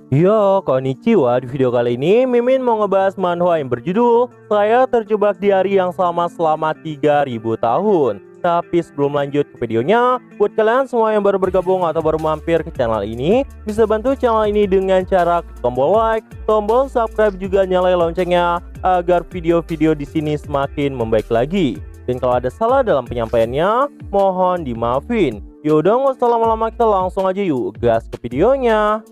Yo, konnichiwa. Di video kali ini Mimin mau ngebahas manhwa yang berjudul Saya Terjebak di Hari Yang Sama Selama 3000 Tahun. Tapi sebelum lanjut ke videonya, buat kalian semua yang baru bergabung atau baru mampir ke channel ini, bisa bantu channel ini dengan cara klik tombol like, tombol subscribe, juga nyalain loncengnya agar video-video di sini semakin membaik lagi. Dan kalau ada salah dalam penyampaiannya, mohon dimaafin. Yaudah, nggak usah lama-lama, kita langsung aja yuk gas ke videonya.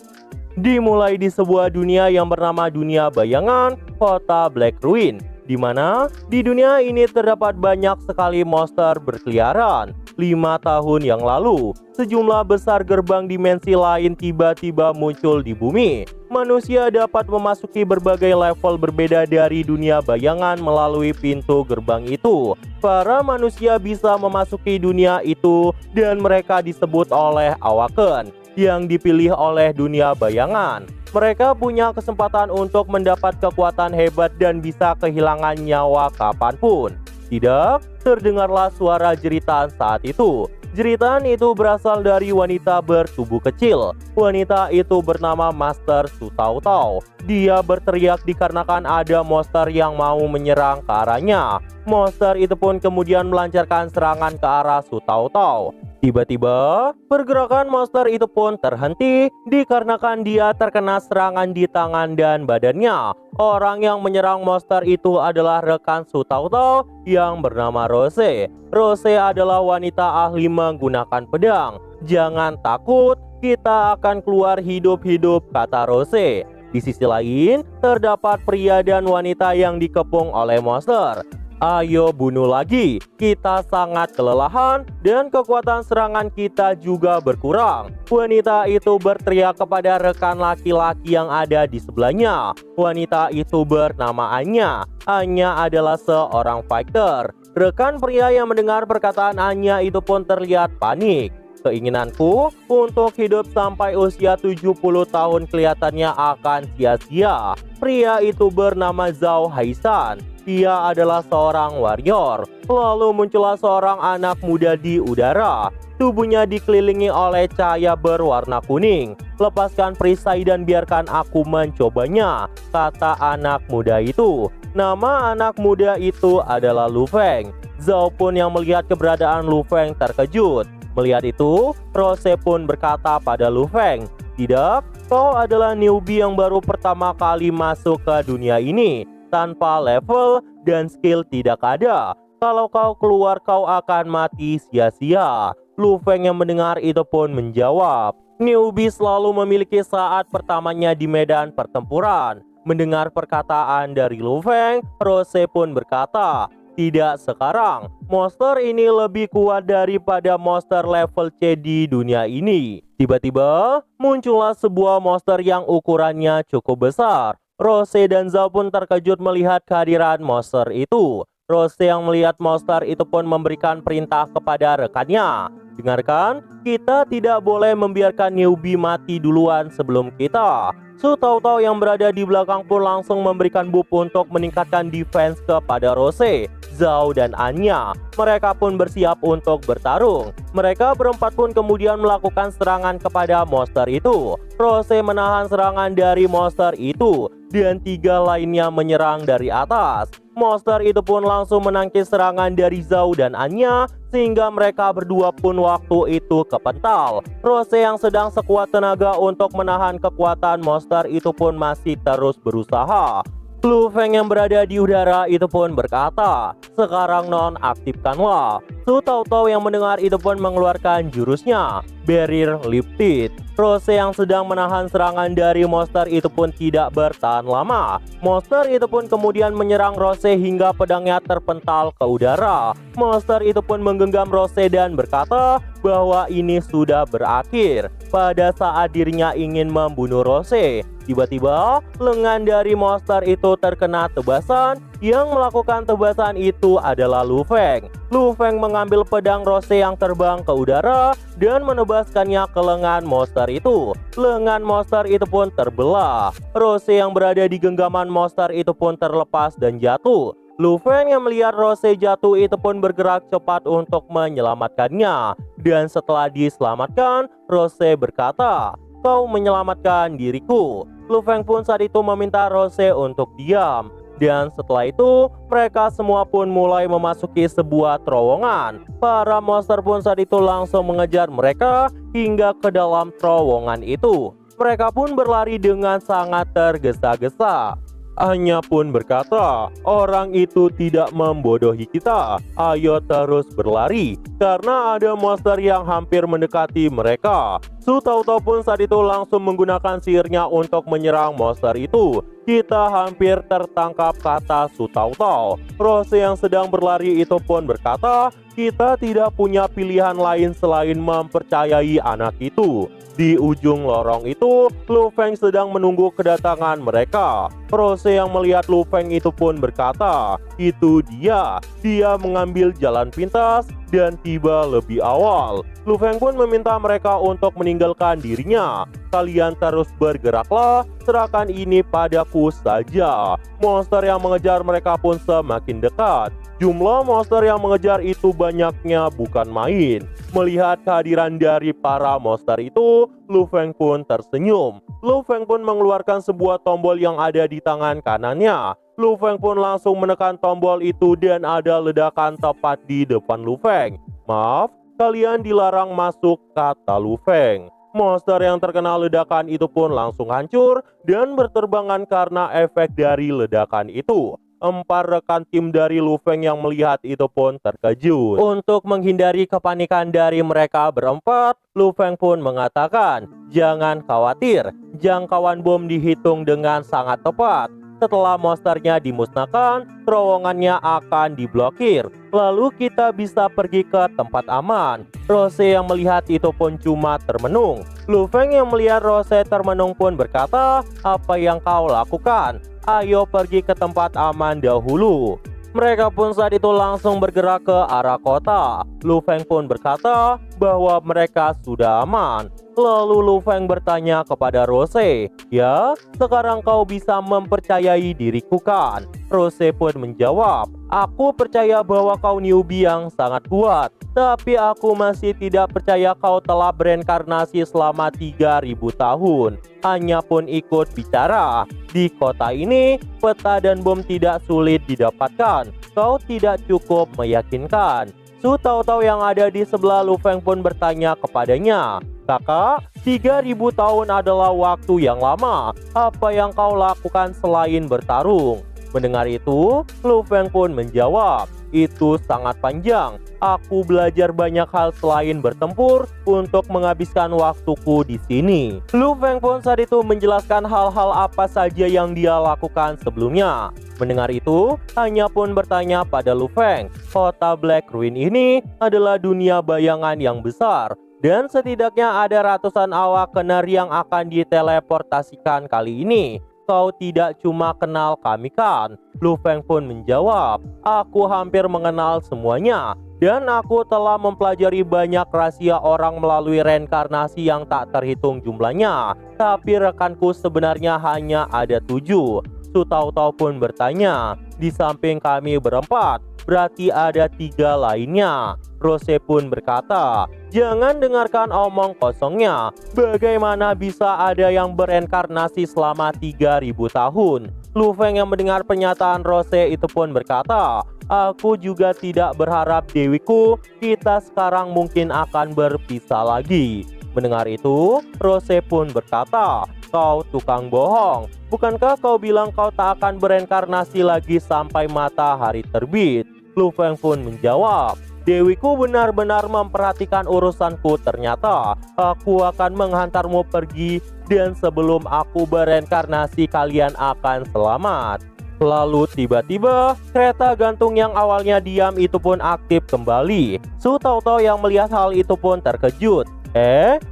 Dimulai di sebuah dunia yang bernama dunia bayangan, kota Black Ruin, di mana di dunia ini terdapat banyak sekali monster berkeliaran. 5 tahun yang lalu, sejumlah besar gerbang dimensi lain tiba-tiba muncul di bumi. Manusia dapat memasuki berbagai level berbeda dari dunia bayangan melalui pintu gerbang itu. Para manusia bisa memasuki dunia itu dan mereka disebut oleh Awaken, yang dipilih oleh dunia bayangan. Mereka punya kesempatan untuk mendapat kekuatan hebat dan bisa kehilangan nyawa kapanpun. Tidak, terdengarlah suara jeritan saat itu. Jeritan itu berasal dari wanita bertubuh kecil. Wanita itu bernama Master Su Tao Tao. Dia berteriak dikarenakan ada monster yang mau menyerang ke arahnya. Monster itu pun kemudian melancarkan serangan ke arah Su Tao Tao. Tiba-tiba, pergerakan monster itu pun terhenti dikarenakan dia terkena serangan di tangan dan badannya. Orang yang menyerang monster itu adalah rekan Su Tao Tao yang bernama Rose. Rose adalah wanita ahli menggunakan pedang. Jangan takut, kita akan keluar hidup-hidup, kata Rose. Di sisi lain, terdapat pria dan wanita yang dikepung oleh monster. Ayo bunuh lagi, kita sangat kelelahan dan kekuatan serangan kita juga berkurang. Wanita itu berteriak kepada rekan laki-laki yang ada di sebelahnya. Wanita itu bernama Anya. Anya adalah seorang fighter. Rekan pria yang mendengar perkataan Anya itu pun terlihat panik. Keinginanku untuk hidup sampai usia 70 tahun kelihatannya akan sia-sia. Pria itu bernama Zhao Haisan. Dia adalah seorang warrior. Lalu muncullah seorang anak muda di udara. Tubuhnya dikelilingi oleh cahaya berwarna kuning. Lepaskan perisai dan biarkan aku mencobanya, kata anak muda itu. Nama anak muda itu adalah Lu Feng. Zhao pun yang melihat keberadaan Lu Feng terkejut. Melihat itu, Rose pun berkata pada Lu Feng, "Tidak, kau adalah newbie yang baru pertama kali masuk ke dunia ini. Tanpa level dan skill tidak ada. Kalau kau keluar kau akan mati sia-sia." Lu Feng yang mendengar itu pun menjawab, "Newbie selalu memiliki saat pertamanya di medan pertempuran." Mendengar perkataan dari Lu Feng, Rose pun berkata, "Tidak sekarang. Monster ini lebih kuat daripada monster level C di dunia ini." Tiba-tiba muncullah sebuah monster yang ukurannya cukup besar. Rose dan Zhao pun terkejut melihat kehadiran monster itu. Rose yang melihat monster itu pun memberikan perintah kepada rekannya. "Dengarkan, kita tidak boleh membiarkan newbie mati duluan sebelum kita." Su Tao Tao yang berada di belakang pun langsung memberikan buff untuk meningkatkan defense kepada Rose, Zhao, dan Anya. Mereka pun bersiap untuk bertarung. Mereka berempat pun kemudian melakukan serangan kepada monster itu. Rose menahan serangan dari monster itu dan 3 lainnya menyerang dari atas. Monster itu pun langsung menangkis serangan dari Zhao dan Anya sehingga mereka berdua pun waktu itu kepental. Rose yang sedang sekuat tenaga untuk menahan kekuatan monster itu pun masih terus berusaha. Lu Feng yang berada di udara itu pun berkata, "Sekarang nonaktifkanlah." Su Tao Tao yang mendengar itu pun mengeluarkan jurusnya, Barrier Lifted. Rose yang sedang menahan serangan dari monster itu pun tidak bertahan lama. Monster itu pun kemudian menyerang Rose hingga pedangnya terpental ke udara. Monster itu pun menggenggam Rose dan berkata bahwa ini sudah berakhir. Pada saat dirinya ingin membunuh Rose, tiba-tiba lengan dari monster itu terkena tebasan. Yang melakukan tebasan itu adalah Lu Feng. Lu Feng mengambil pedang Rose yang terbang ke udara dan menebaskannya ke lengan monster itu. Lengan monster itu pun terbelah. Rose yang berada di genggaman monster itu pun terlepas dan jatuh. Lu Feng yang melihat Rose jatuh itu pun bergerak cepat untuk menyelamatkannya. Dan setelah diselamatkan, Rose berkata, kau menyelamatkan diriku." Lu Feng pun saat itu meminta Rose untuk diam. Dan setelah itu, mereka semua pun mulai memasuki sebuah terowongan. Para monster pun saat itu langsung mengejar mereka hingga ke dalam terowongan itu. Mereka pun berlari dengan sangat tergesa-gesa. Anya pun berkata, "Orang itu tidak membodohi kita. Ayo terus berlari, karena ada monster yang hampir mendekati mereka." Su Tautau pun saat itu langsung menggunakan sihirnya untuk menyerang monster itu. "Kita hampir tertangkap," kata Su Tautau. Rose yang sedang berlari itu pun berkata, "Kita tidak punya pilihan lain selain mempercayai anak itu." Di ujung lorong itu, Lu Feng sedang menunggu kedatangan mereka. Rose yang melihat Lu Feng itu pun berkata, "Itu dia. Dia mengambil jalan pintas dan tiba lebih awal." Lu Feng pun meminta mereka untuk meninggalkan dirinya. "Kalian terus bergeraklah, serahkan ini padaku saja." Monster yang mengejar mereka pun semakin dekat. Jumlah monster yang mengejar itu banyaknya bukan main. Melihat kehadiran dari para monster itu, Lu Feng pun tersenyum. Lu Feng pun mengeluarkan sebuah tombol yang ada di tangan kanannya. Lu Feng pun langsung menekan tombol itu dan ada ledakan tepat di depan Lu Feng. "Maaf, kalian dilarang masuk," kata Lu Feng. Monster yang terkena ledakan itu pun langsung hancur dan berterbangan karena efek dari ledakan itu. 4 rekan tim dari Lu Feng yang melihat itu pun terkejut. Untuk menghindari kepanikan dari mereka berempat, Lu Feng pun mengatakan, "Jangan khawatir, jangkauan bom dihitung dengan sangat tepat. Setelah monsternya dimusnahkan, terowongannya akan diblokir. Lalu kita bisa pergi ke tempat aman." Rose yang melihat itu pun cuma termenung. Lu Feng yang melihat Rose termenung pun berkata, "Apa yang kau lakukan? Ayo pergi ke tempat aman dahulu." Mereka pun saat itu langsung bergerak ke arah kota. Lu Feng pun berkata bahwa mereka sudah aman. Lalu Lu Feng bertanya kepada Rose, "Ya, sekarang kau bisa mempercayai diriku kan?" Rose pun menjawab, "Aku percaya bahwa kau newbie yang sangat kuat. Tapi aku masih tidak percaya kau telah bereinkarnasi selama 3000 tahun. Anya pun ikut bicara. Di kota ini, peta dan bom tidak sulit didapatkan. Kau tidak cukup meyakinkan." Su Tautau yang ada di sebelah Lu Feng pun bertanya kepadanya, "Kakak, 3000 tahun adalah waktu yang lama. Apa yang kau lakukan selain bertarung?" Mendengar itu, Lu Feng pun menjawab, "Itu sangat panjang. Aku belajar banyak hal selain bertempur untuk menghabiskan waktuku di sini." Lu Feng pun saat itu menjelaskan hal-hal apa saja yang dia lakukan sebelumnya. Mendengar itu, Anya pun bertanya pada Lu Feng, "Kota Black Ruin ini adalah dunia bayangan yang besar, dan setidaknya ada ratusan awak kener yang akan diteleportasikan kali ini. Kau tidak cuma kenal kami kan?" Lu Feng pun menjawab, "Aku hampir mengenal semuanya. Dan aku telah mempelajari banyak rahasia orang melalui reinkarnasi yang tak terhitung jumlahnya. Tapi rekanku sebenarnya hanya ada 7. Su Tautau pun bertanya, "Di samping kami berempat, berarti ada 3 lainnya." Rose pun berkata, "Jangan dengarkan omong kosongnya. Bagaimana bisa ada yang bereinkarnasi selama 3000 tahun? Lu Feng yang mendengar pernyataan Rose itu pun berkata, "Aku juga tidak berharap dewiku, kita sekarang mungkin akan berpisah lagi." Mendengar itu, Rose pun berkata, "Kau tukang bohong. Bukankah kau bilang kau tak akan bereinkarnasi lagi sampai matahari terbit?" Lu Feng pun menjawab, "Dewiku benar-benar memperhatikan urusanku. Ternyata aku akan menghantarmu pergi, dan sebelum aku bereinkarnasi kalian akan selamat." Lalu tiba-tiba kereta gantung yang awalnya diam itu pun aktif kembali. Su Tautau yang melihat hal itu pun terkejut.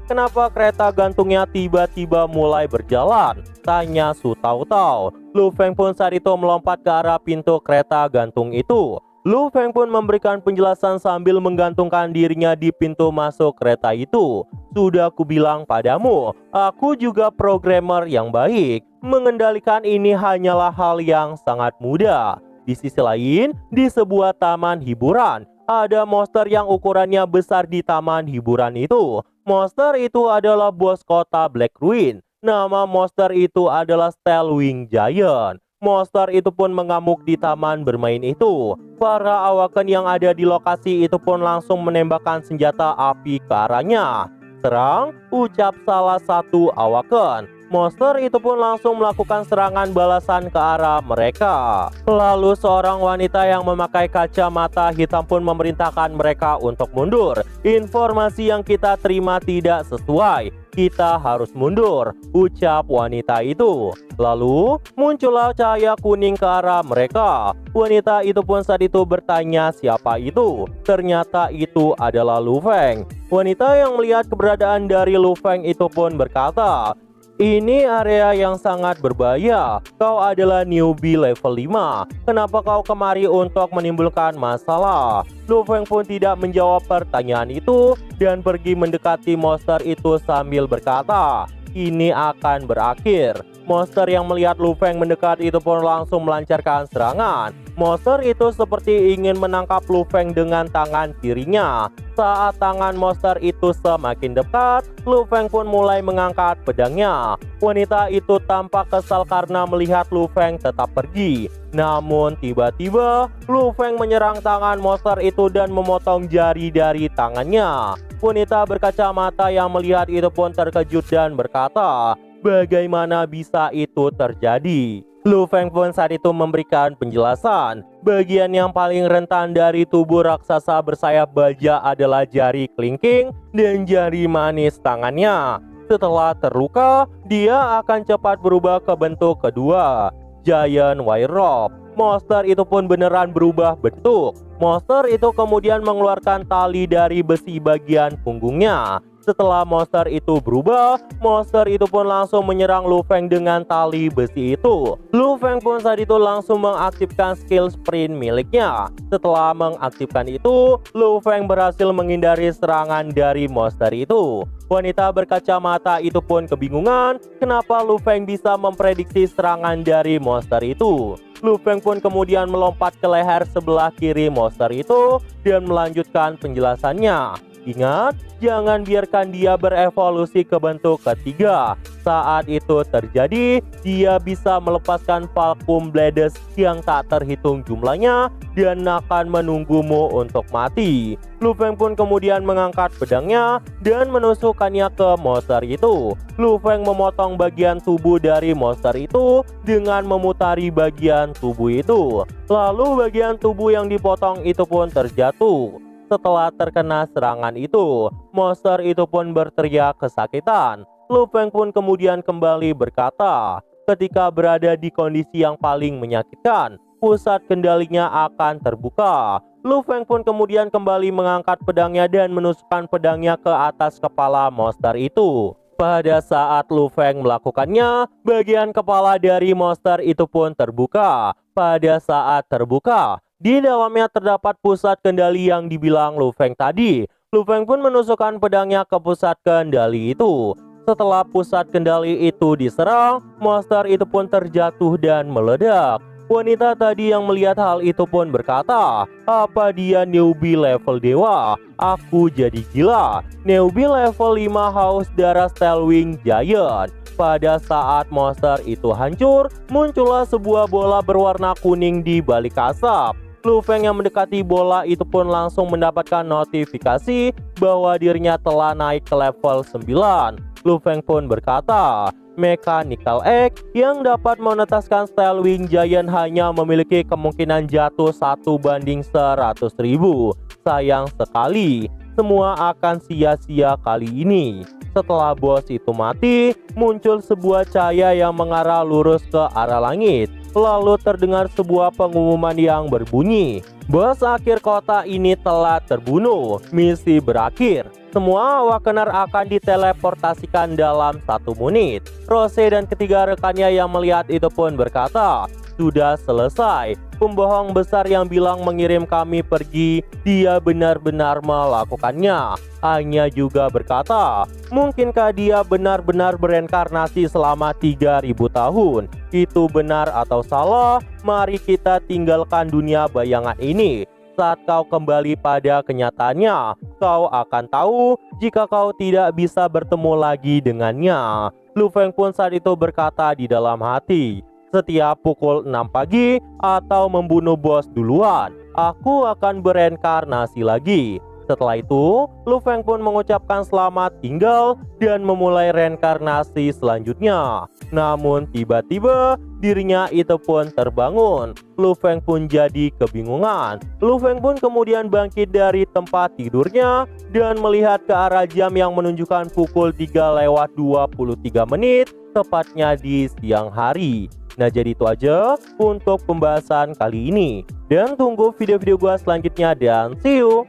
Kenapa kereta gantungnya tiba-tiba mulai berjalan?" tanya Su Tautau. Lu Feng pun saat itu melompat ke arah pintu kereta gantung itu. Lu Feng pun memberikan penjelasan sambil menggantungkan dirinya di pintu masuk kereta itu. "Sudah kubilang padamu, aku juga programmer yang baik. Mengendalikan ini hanyalah hal yang sangat mudah." Di sisi lain, di sebuah taman hiburan, ada monster yang ukurannya besar di taman hiburan itu. monster itu adalah bos kota Black Ruin. Nama monster itu adalah Tailwing Giant. Monster itu pun mengamuk di taman bermain itu. Para awaken yang ada di lokasi itu pun langsung menembakkan senjata api ke arahnya. "Serang," ucap salah satu awaken. Monster itu pun langsung melakukan serangan balasan ke arah mereka. Lalu seorang wanita yang memakai kacamata hitam pun memerintahkan mereka untuk mundur. "Informasi yang kita terima tidak sesuai. Kita harus mundur," ucap wanita itu. Lalu muncullah cahaya kuning ke arah mereka. Wanita itu pun saat itu bertanya siapa itu. Ternyata itu adalah Lu Feng. Wanita yang melihat keberadaan dari Lu Feng itu pun berkata, "Ini area yang sangat berbahaya. Kau adalah newbie level 5. Kenapa kau kemari untuk menimbulkan masalah?" Lu Feng pun tidak menjawab pertanyaan itu dan pergi mendekati monster itu sambil berkata, "Ini akan berakhir." Monster yang melihat Lu Feng mendekat itu pun langsung melancarkan serangan. Monster itu seperti ingin menangkap Lu Feng dengan tangan kirinya. Saat tangan monster itu semakin dekat, Lu Feng pun mulai mengangkat pedangnya. Wanita itu tampak kesal karena melihat Lu Feng tetap pergi. Namun tiba-tiba Lu Feng menyerang tangan monster itu dan memotong jari dari tangannya. Wanita berkacamata yang melihat itu pun terkejut dan berkata, "Bagaimana bisa itu terjadi?" Lu Feng pun saat itu memberikan penjelasan. Bagian yang paling rentan dari tubuh raksasa bersayap baja adalah jari kelingking dan jari manis tangannya. Setelah terluka, dia akan cepat berubah ke bentuk kedua, Giant Wire Rope. Monster itu pun beneran berubah bentuk. Monster itu kemudian mengeluarkan tali dari besi bagian punggungnya. Setelah monster itu berubah, monster itu pun langsung menyerang Lu Feng dengan tali besi itu. Lu Feng pun saat itu langsung mengaktifkan skill sprint miliknya. Setelah mengaktifkan itu, Lu Feng berhasil menghindari serangan dari monster itu. Wanita berkacamata itu pun kebingungan kenapa Lu Feng bisa memprediksi serangan dari monster itu. Lu Feng pun kemudian melompat ke leher sebelah kiri monster itu dan melanjutkan penjelasannya. "Ingat, jangan biarkan dia berevolusi ke bentuk ketiga. Saat itu terjadi, dia bisa melepaskan vacuum blades yang tak terhitung jumlahnya dan akan menunggumu untuk mati." Lu Feng pun kemudian mengangkat pedangnya dan menusukkannya ke monster itu. Lu Feng memotong bagian tubuh dari monster itu dengan memutari bagian tubuh itu. Lalu bagian tubuh yang dipotong itu pun terjatuh. Setelah terkena serangan itu, monster itu pun berteriak kesakitan. Lu Feng pun kemudian kembali berkata, ketika berada di kondisi yang paling menyakitkan, pusat kendalinya akan terbuka. Lu Feng pun kemudian kembali mengangkat pedangnya dan menusukkan pedangnya ke atas kepala monster itu. Pada saat Lu Feng melakukannya, bagian kepala dari monster itu pun terbuka. Pada saat terbuka, di dalamnya terdapat pusat kendali yang dibilang Lu Feng tadi. Lu Feng pun menusukkan pedangnya ke pusat kendali itu. Setelah pusat kendali itu diserang, monster itu pun terjatuh dan meledak. Wanita tadi yang melihat hal itu pun berkata, "Apa dia newbie level dewa? Aku jadi gila. Newbie level 5 haus darah Tailwing Giant." Pada saat monster itu hancur, muncullah sebuah bola berwarna kuning di balik asap. Lu Feng yang mendekati bola itu pun langsung mendapatkan notifikasi bahwa dirinya telah naik ke level 9. Lu Feng pun berkata, "Mechanical Egg yang dapat menetaskan Tailwing Giant hanya memiliki kemungkinan jatuh 1/100.000. Sayang sekali, semua akan sia-sia kali ini." Setelah bos itu mati, muncul sebuah cahaya yang mengarah lurus ke arah langit. Lalu terdengar sebuah pengumuman yang berbunyi, "Bos akhir kota ini telah terbunuh. Misi berakhir. Semua awakener akan diteleportasikan dalam 1 menit." Rose dan ketiga rekannya yang melihat itu pun berkata, "Sudah selesai. Pembohong besar yang bilang mengirim kami pergi, dia benar-benar melakukannya." Anya juga berkata, "Mungkinkah dia benar-benar bereinkarnasi selama 3000 tahun? Itu benar atau salah? Mari kita tinggalkan dunia bayangan ini. Saat kau kembali pada kenyataannya, kau akan tahu jika kau tidak bisa bertemu lagi dengannya. Lu Feng pun saat itu berkata di dalam hati, setiap pukul 6 pagi atau membunuh bos duluan, aku akan bereinkarnasi lagi. Setelah itu, Lu Feng pun mengucapkan selamat tinggal dan memulai reinkarnasi selanjutnya. Namun tiba-tiba dirinya itu pun terbangun. Lu Feng pun jadi kebingungan. Lu Feng pun kemudian bangkit dari tempat tidurnya dan melihat ke arah jam yang menunjukkan pukul 3:23 menit, tepatnya di siang hari. Nah, jadi itu aja untuk pembahasan kali ini. Dan tunggu video-video gua selanjutnya dan see you!